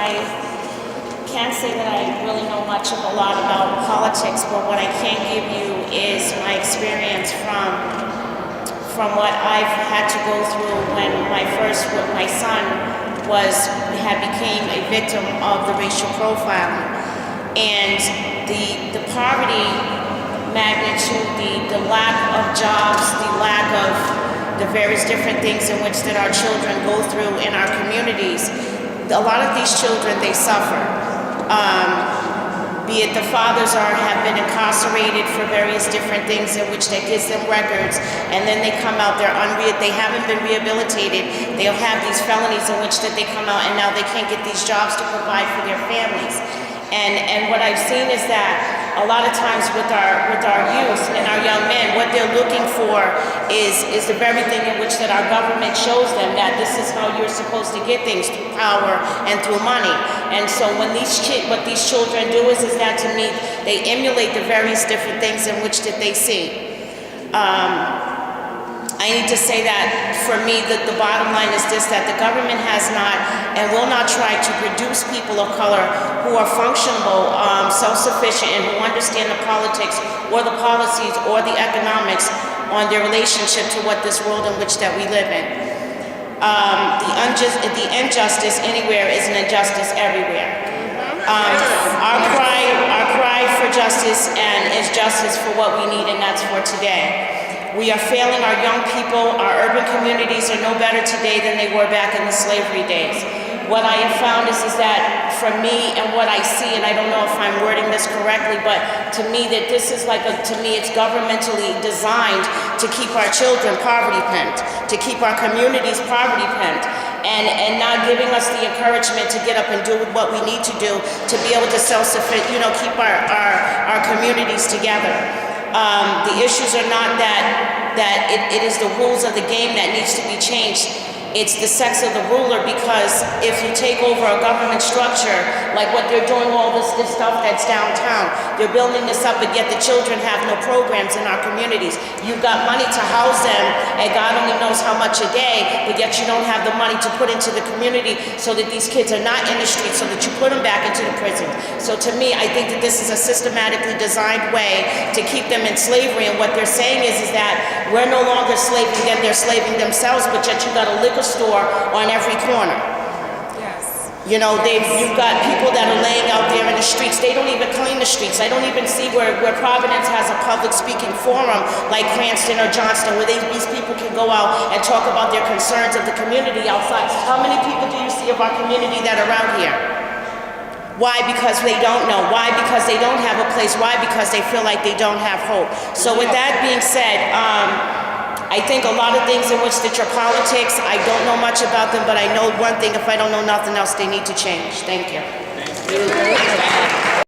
I can't say that I really know much of a lot about politics, but what I can give you is my experience from what I've had to go through when my son became a victim of the racial profiling. And the poverty magnitude, the lack of jobs, the lack of the various different things in which that our children go through in our communities, a lot of these children, they suffer. Be it the fathers have been incarcerated for various different things in which that gives them records, and then they come out, they haven't been rehabilitated, they'll have these felonies in which that they come out and now they can't get these jobs to provide for their families. And what I've seen is that a lot of times with our youth and our young men, what they're looking for is the very thing in which that our government shows them that this is how you're supposed to get things, through power and through money. And so when what these children do is that, to me, they emulate the various different things in which that they see. I need to say that for me, the bottom line is this, that the government has not and will not try to produce people of color who are functional, self-sufficient, and who understand the politics or the policies or the economics on their relationship to what this world in which that we live in. The injustice anywhere is an injustice everywhere. Our cry for justice is justice for what we need, and that's for today. We are failing our young people. Our urban communities are no better today than they were back in the slavery days. What I have found is that for me and what I see, and I don't know if I'm wording this correctly, but to me that this is it's governmentally designed to keep our children poverty-pent, to keep our communities poverty-pent, and not giving us the encouragement to get up and do what we need to do to be able to keep our communities together. The issues are not that it is the rules of the game that needs to be changed. It's the sex of the ruler, because if you take over a government structure, like what they're doing, all this stuff that's downtown, they're building this up, but yet the children have no programs in our communities. You've got money to house them, and God only knows how much a day, but yet you don't have the money to put into the community so that these kids are not in the streets, so that you put them back into the prison. So to me, I think that this is a systematically designed way to keep them in slavery, and what they're saying is that we're no longer slaving them, they're slaving themselves, but yet you got a liquor store on every corner. Yes. You know, you've got people that are laying out there in the streets. They don't even clean the streets. I don't even see where Providence has a public speaking forum like Cranston or Johnston, where these people can go out and talk about their concerns of the community outside. How many people do you see of our community that are out here? Why? Because they don't know. Why? Because they don't have a place. Why? Because they feel like they don't have hope. So with that being said, I think a lot of things in which that your politics, I don't know much about them, but I know one thing: if I don't know nothing else, they need to change. Thank you. Thank you.